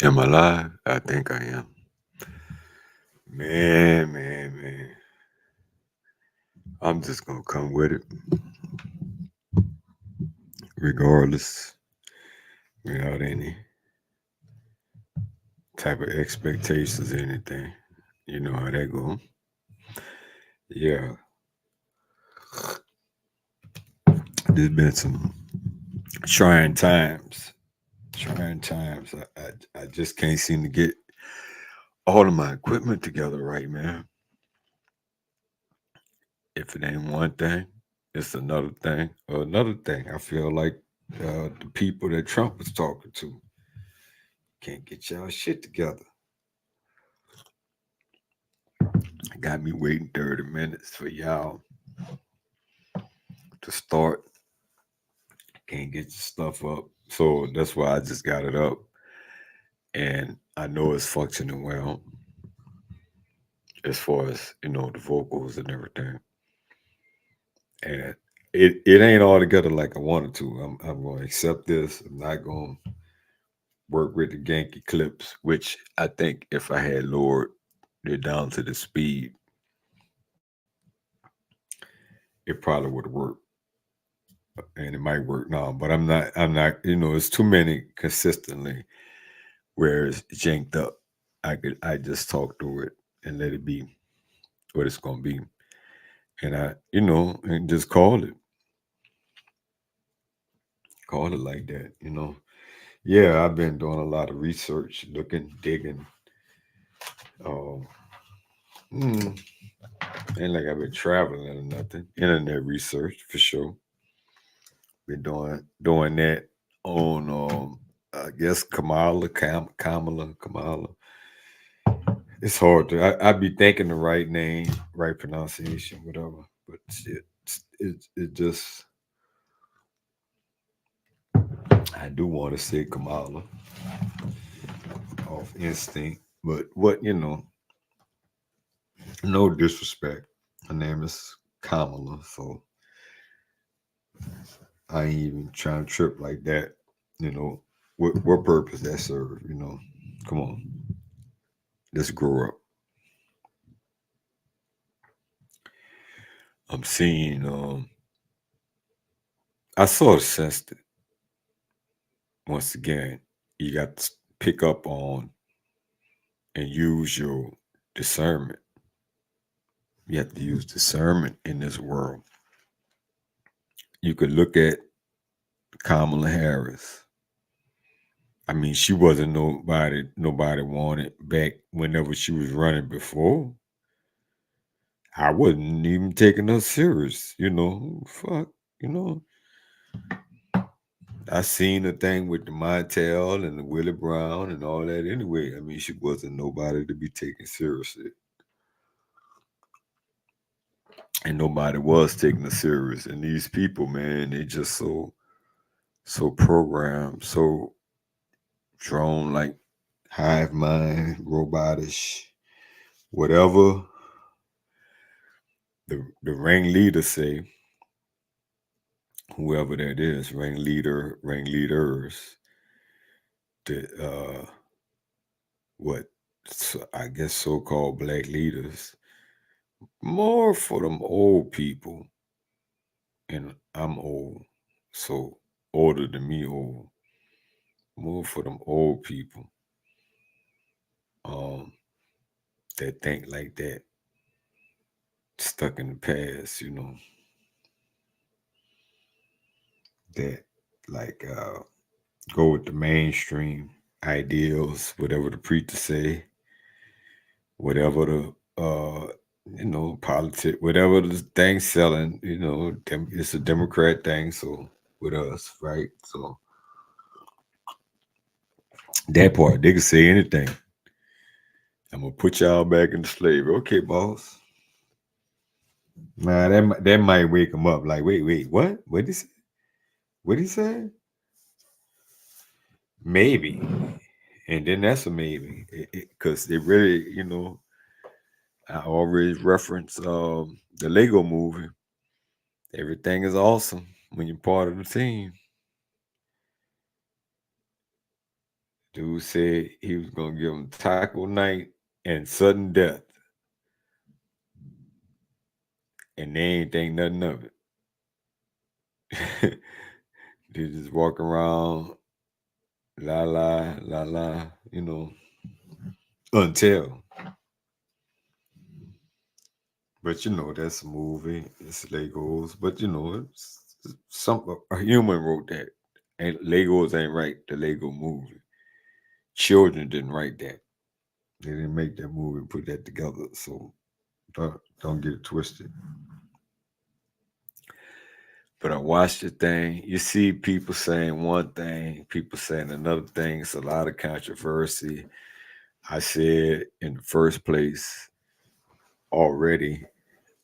Am I live? I think I am. Man. I'm just gonna come with it, regardless, without any type of expectations or anything. You know how that go. Yeah, there's been some trying times. Trying times. I just can't seem to get all of my equipment together right, man. If it ain't one thing, it's another thing or another thing. I feel like the people that Trump was talking to can't get y'all shit together. Got me waiting 30 minutes for y'all to start. Can't get your stuff up. So that's why I just got it up. And I know it's functioning well as far as, the vocals and everything. And it ain't all together like I wanted to. I'm gonna accept this. I'm not gonna work with the Genki clips, which I think if I had lowered it down to the speed, it probably would have worked. And it might work now, but I'm not, it's too many consistently where it's janked up. I just talk through it and let it be what it's gonna be. And and just call it like that. Yeah, I've been doing a lot of research, looking, digging. Um, mm, ain't like I've been traveling or nothing. Internet research for sure. Been doing that on I guess Kamala. It's hard to. I be thinking the right name, right pronunciation, whatever. But shit, it just. I do want to say Kamala off instinct, but no disrespect. Her name is Kamala, so I ain't even trying to trip like that. You know, what purpose that serve? Come on, let's grow up. I'm seeing. I sort of sensed it once again. You got to pick up on and use your discernment. You have to use discernment in this world. You could look at Kamala Harris. I mean, she wasn't nobody wanted back whenever she was running before. I wasn't even taking her serious. Fuck, you know. I seen the thing with the Montel and the Willie Brown and all that anyway. I mean, she wasn't nobody to be taken seriously. And nobody was taking her serious. And these people, man, they just so programmed, so drone like hive mind, robotish, whatever the ringleader say, whoever that is, ringleaders, the what I guess so-called black leaders, more for them old people, and I'm old, so older than me old, more for them old people, um, that think like that, stuck in the past, that like go with the mainstream ideals, whatever the preacher say, whatever the politic, whatever the thing selling, it's a Democrat thing. So with us, right? So that part they can say anything. I'm gonna put y'all back into slavery. Okay, boss. Nah, that might wake them up. Like, wait, what? What did he say? What did he say? Maybe, and then that's a maybe, because they really, I always reference the Lego movie. Everything is awesome when you're part of the team. Dude said he was gonna give him taco night and sudden death, and they ain't think nothing of it. They just walk around, la la la la, until. But that's a movie. It's Legos. But it's some a human wrote that. And Legos ain't write the Lego movie. Children didn't write that. They didn't make that movie and put that together. So don't get it twisted. But I watched the thing. You see people saying one thing, people saying another thing. It's a lot of controversy. I said in the first place already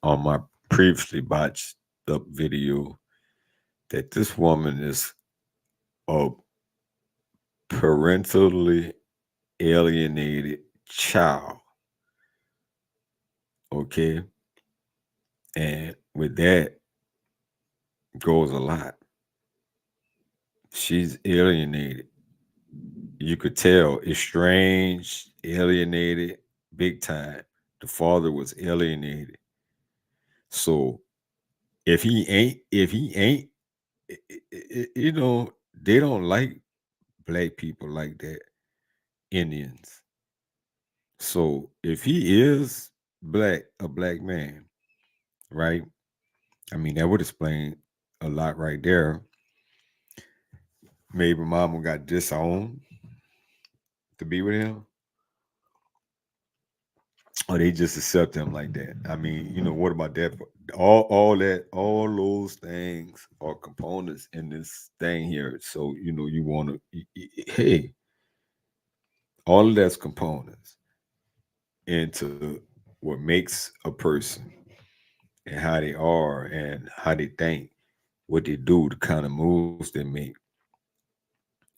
on my previously botched up video that this woman is a parentally alienated child. Okay. And with that goes a lot. She's alienated. You could tell, estranged, alienated, big time. The father was alienated. So if he ain't, they don't like black people like that, Indians. So if he is a black man, right? I mean, that would explain a lot right there. Maybe mama got disowned to be with him, or they just accept him like that. I mean, what about that? All those things are components in this thing here. So you want to, hey, all of that's components into what makes a person and how they are and how they think, what they do, the kind of moves they make.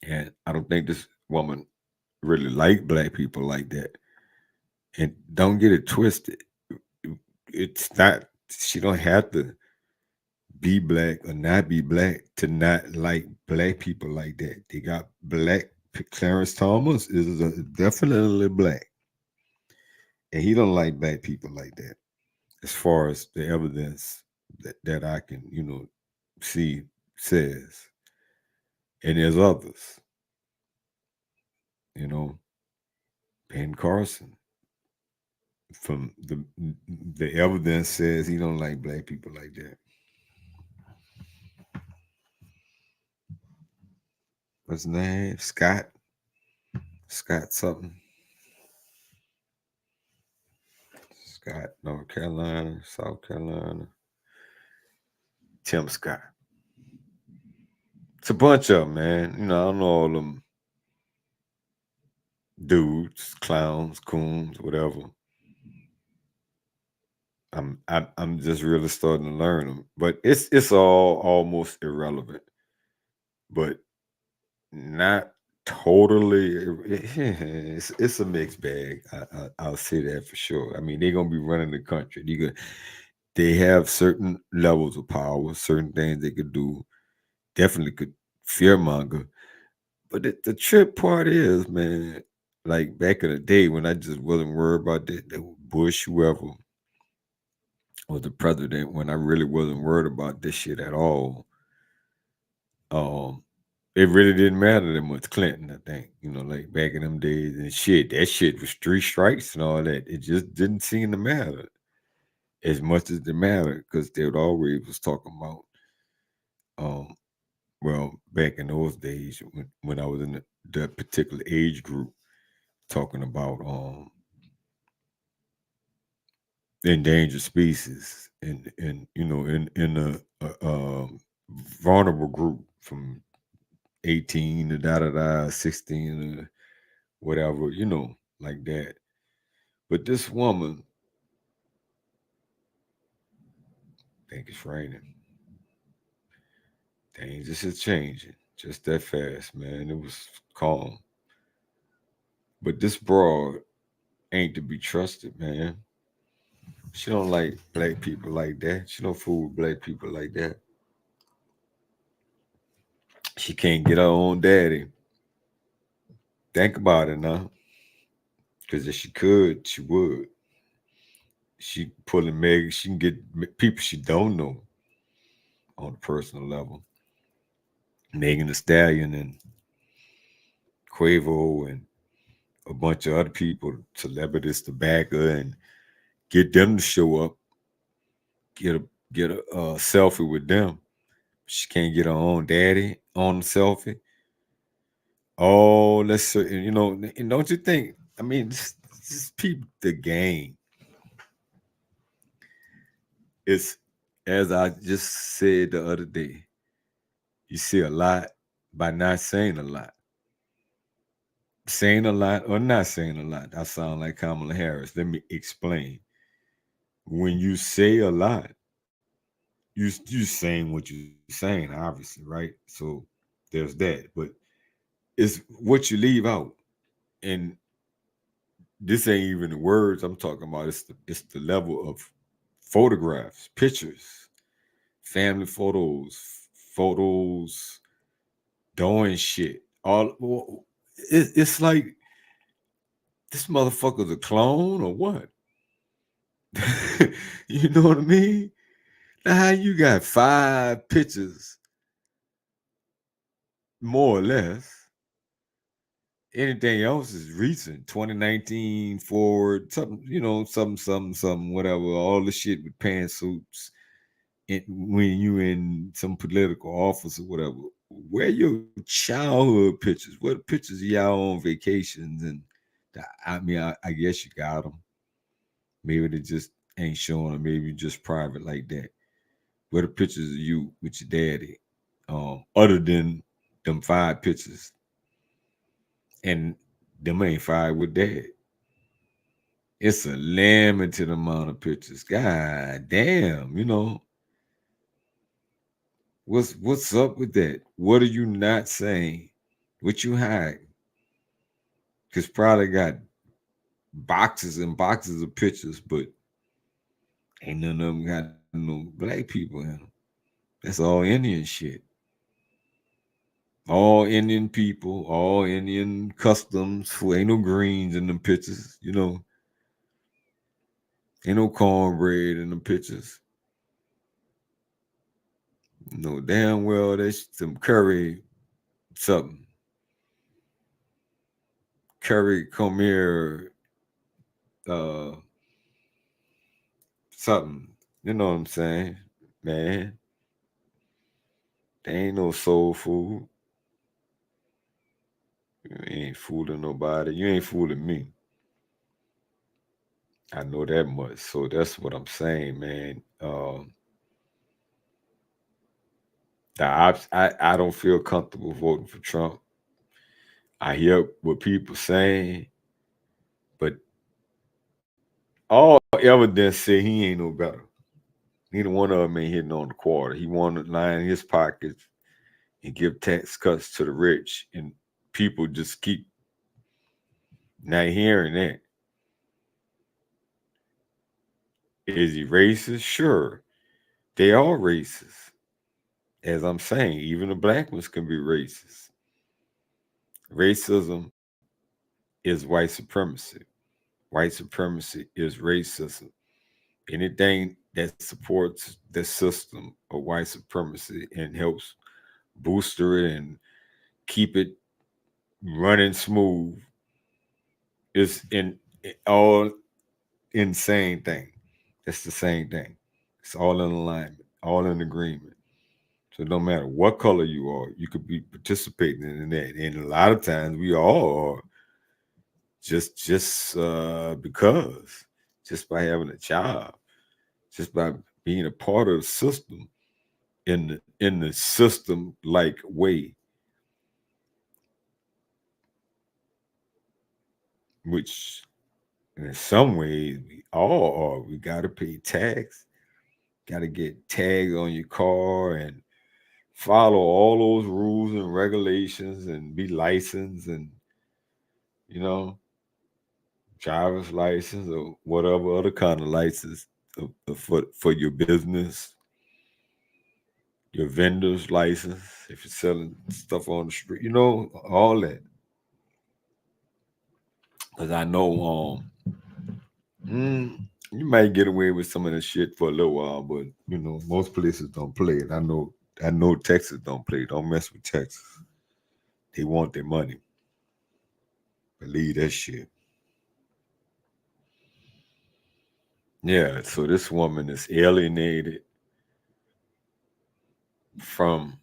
And I don't think this woman really like black people like that. And don't get it twisted. It's not, she don't have to be black or not be black to not like black people like that. They got black. Clarence Thomas is definitely black, and he don't like black people like that. As far as the evidence that I can, see says, and there's others, you know, Ben Carson. From the evidence says he don't like black people like that. What's his name? Scott something. Scott, North Carolina, South Carolina. Tim Scott. It's a bunch of them, man. I don't know all them dudes, clowns, coons, whatever. I'm just really starting to learn them, but it's all almost irrelevant, but not totally. It's a mixed bag. I'll say that for sure. I mean, they're gonna be running the country. They have certain levels of power, certain things they could do. Definitely could fearmonger. But the trip part is, man, like back in the day when I just wasn't worried about that Bush, whoever was the president, when I really wasn't worried about this shit at all. Um, it really didn't matter that much. Clinton, I think, like back in them days and shit, that shit was three strikes and all that. It just didn't seem to matter as much as it mattered because they would always was talking about, um, well, back in those days when I was in that particular age group, talking about endangered species and in a vulnerable group from 18 to da da da 16 to whatever, like that. But this woman, think it's raining. Things just is changing just that fast, man. It was calm. But this broad ain't to be trusted, man. She don't like black people like that. She don't fool with black people like that. She can't get her own daddy. Think about it now. Because if she could, she would. She pulling Meg. She can get people she don't know on a personal level. Megan Thee Stallion and Quavo and a bunch of other people, celebrities, tobacco, and get them to show up. Get a get a selfie with them. She can't get her own daddy on the selfie. Oh, let's say, and don't you think? I mean, just peep the game. It's as I just said the other day. You see a lot by not saying a lot. Saying a lot or not saying a lot. I sound like Kamala Harris. Let me explain. When you say a lot, you saying what you're saying, obviously, right? So there's that. But it's what you leave out. And this ain't even the words I'm talking about. It's the level of photographs, pictures, family photos, doing shit. It's like this motherfucker's a clone or what? You know what I mean? Now how you got 5 pictures, more or less. Anything else is recent, 2019 forward, something, something, whatever. All the shit with pantsuits, when you in some political office or whatever. Where your childhood pictures? What pictures of y'all on vacations? And I mean, I guess you got them. Maybe they just ain't showing, or maybe just private like that. Where the pictures of you with your daddy? Other than them 5 pictures, and them ain't 5 with dad. It's a limited amount of pictures. God damn, what's up with that? What are you not saying? What you hide? Cause probably got boxes and boxes of pictures, but ain't none of them got no black people in them. That's all Indian shit. All Indian people, all Indian customs. Who ain't no greens in them pictures, Ain't no cornbread in them pictures. No damn well there's some curry something. Curry come here uh something. You know what I'm saying? Man, there ain't no soul food. You ain't fooling nobody. You ain't fooling me. I know that much. So that's what I'm saying, man. I don't feel comfortable voting for Trump. I hear what people saying, but all evidence say he ain't no better. Neither one of them ain't hitting on the quarter. He want to line his pockets and give tax cuts to the rich, and people just keep not hearing that. Is he racist? Sure, they are racist. As I'm saying, even the black ones can be racist. Racism is white supremacy. White supremacy is racism. Anything that supports the system of white supremacy and helps booster it and keep it running smooth is all insane thing. It's the same thing. It's all in alignment, all in agreement. So no matter what color you are, you could be participating in that. And a lot of times we all are just because, just by having a job, just by being a part of the system in the system like way, which in some ways we all are. We gotta pay tax, gotta get tags on your car and follow all those rules and regulations and be licensed and you know driver's license or whatever other kind of license for your business, your vendor's license if you're selling stuff on the street, all that. Cause I know you might get away with some of the shit for a little while, but most places don't play it. I know Texas don't play it. Don't mess with Texas. They want their money. Believe that shit. Yeah, so this woman is alienated from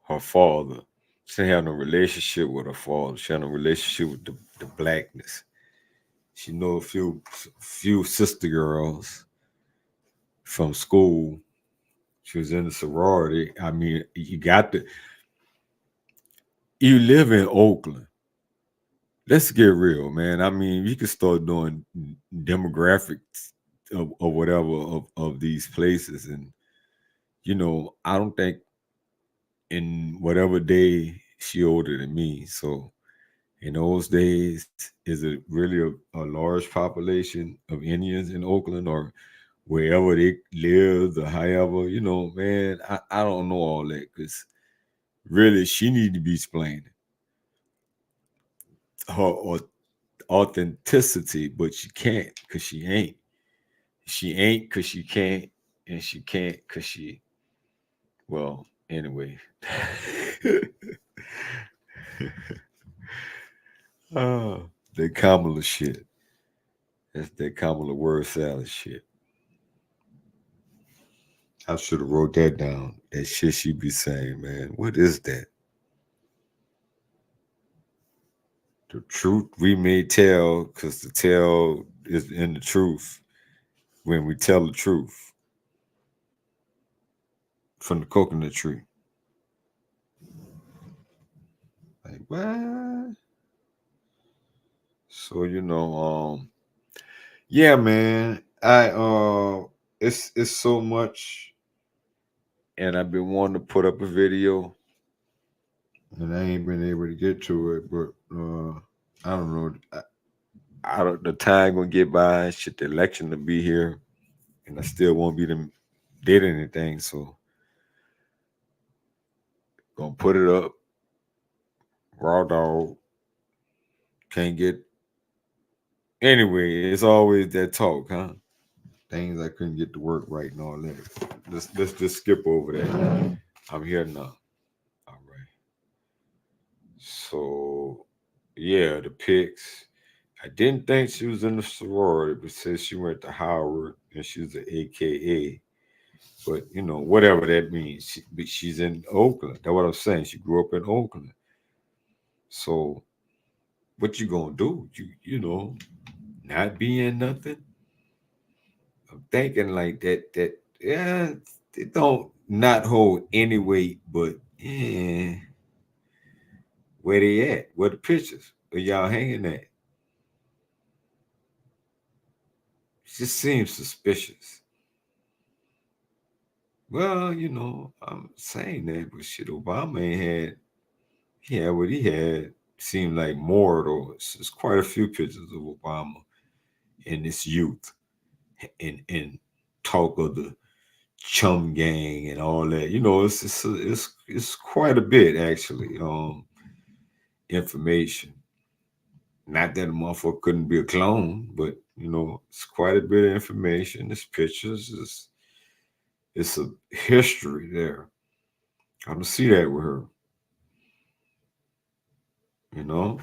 her father. She had no relationship with her father. She had no relationship with the blackness. She know a few sister girls from school. She was in the sorority. I mean, you live in Oakland. Let's get real, man. I mean, you can start doing demographics or whatever of these places. And, I don't think in whatever day she older than me. So in those days, is it really a large population of Indians in Oakland or wherever they lived or however, man, I don't know all that because really she need to be explaining her authenticity, but she can't because she ain't. She ain't because she can't, and she can't because well, anyway. Oh, that Kamala shit. That's that Kamala word salad shit. I should have wrote that down. That shit she be saying, man. What is that? The truth we may tell, because the tell is in the truth when we tell the truth from the coconut tree. Like, what? So, yeah, man. It's so much, and I've been wanting to put up a video, and I ain't been able to get to it. But I don't know. I don't. The time gonna get by. Shit, the election to be here, and I still won't be them did anything. So gonna put it up. Raw dog can't get. Anyway, it's always that talk, huh? Things I couldn't get to work right and all that. Let's just skip over that. I'm here now. All right. So yeah, the pics. I didn't think she was in the sorority, but since she went to Howard and she's an AKA, but whatever that means, but she's in Oakland. That's what I'm saying. She grew up in Oakland. So what you gonna do? Not being nothing. I'm thinking like that. That yeah, it don't not hold any weight, but where they at? Where the pictures? Where y'all hanging at? It just seems suspicious. Well, I'm saying that, but shit, Obama ain't he had what he had. Seemed like more though. It's quite a few pictures of Obama in this youth and talk of the chum gang and all that. It's quite a bit actually. Information. Not that a motherfucker couldn't be a clone, but it's quite a bit of information. There's pictures. It's a history there. I don't see that with her. Know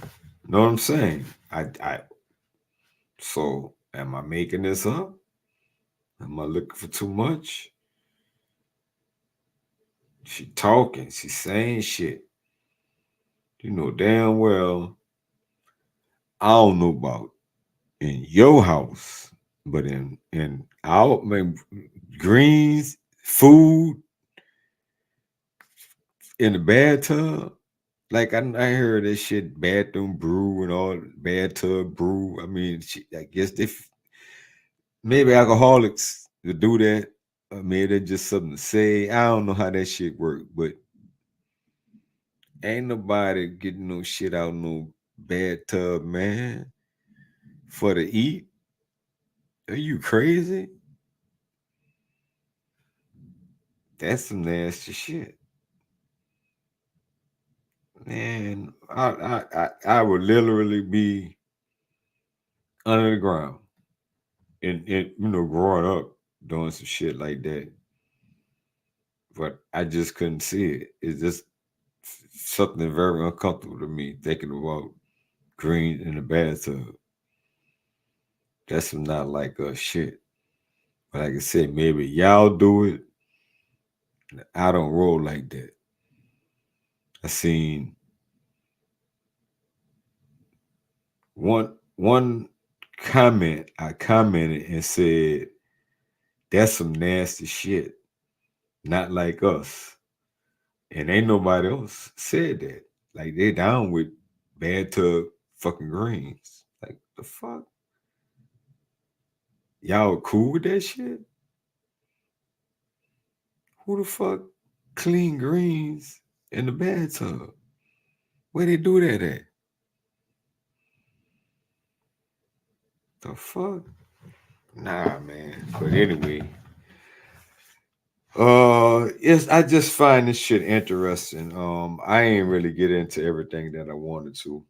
what I'm saying? I so am I making this up? Am I looking for too much? She talking, she saying shit. You know damn well I don't know about in your house, but in our man, greens, food in the bathtub. Like I heard that shit bathroom brew and all bathtub brew. I mean, I guess maybe alcoholics to do that. Maybe that's just something to say. I don't know how that shit work, but ain't nobody getting no shit out no bathtub, man, for to eat. Are you crazy? That's some nasty shit. Man, I would literally be under the ground. And growing up doing some shit like that, but I just couldn't see it. It's just something very uncomfortable to me thinking about greens in the bathtub. That's some not like shit. But like I said, maybe y'all do it. I don't roll like that. I seen one comment. I commented and said, "That's some nasty shit. Not like us." And ain't nobody else said that. Like they down with bathtub fucking greens. Like the fuck? Y'all cool with that shit? Who the fuck clean greens in the bathtub? Where they do that at? The fuck? Nah, man. But anyway, yes, I just find this shit interesting. I ain't really get into everything that I wanted to.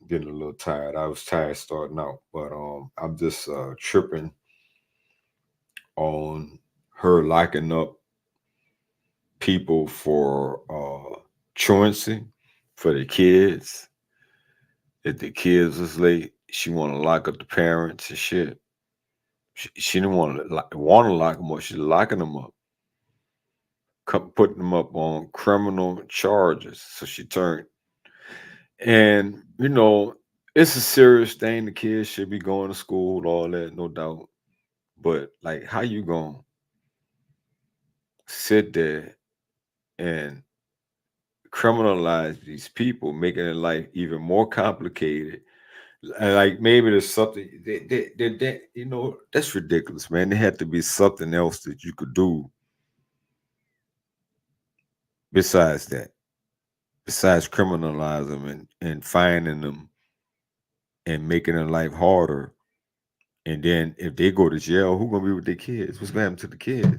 Getting a little tired. I was tired starting out, but I'm just tripping on her locking up people for truancy for the kids. If the kids was late, she want to lock up the parents and shit. She didn't want to lock them up. She's locking them up, putting them up on criminal charges. So she turned, and it's a serious thing. The kids should be going to school, all that, no doubt. But like, how you gonna sit there and criminalize these people, making their life even more complicated? And like maybe there's something that's ridiculous, man. There had to be something else that you could do besides that, besides criminalizing them and fining them and making their life harder. And then if they go to jail, who gonna be with their kids? What's gonna happen to the kids?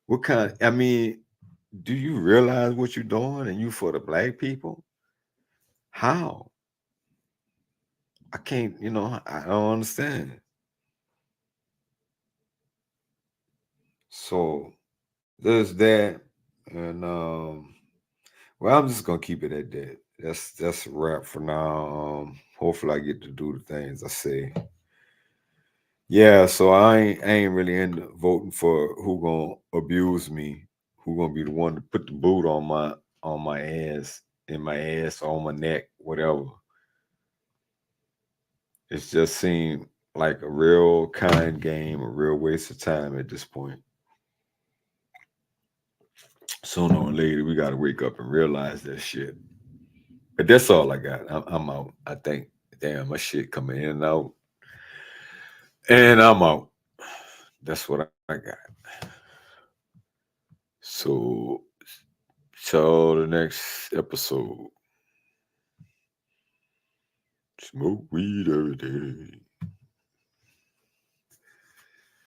What kind? I mean, do you realize what you're doing? And you for the black people? How? I can't. I don't understand. So there's that, and well, I'm just gonna keep it at that. That's a wrap for now. Hopefully, I get to do the things I say. Yeah, so I ain't really into voting for who gonna abuse me, who gonna be the one to put the boot on my ass, in my ass, on my neck, whatever. It's just seemed like a real kind game, a real waste of time at this point. Sooner or later, we gotta wake up and realize that shit. But that's all I got. I'm out. I think, damn, my shit coming in and out, and I'm out. That's what I got. So, till the next episode. Smoke weed every day.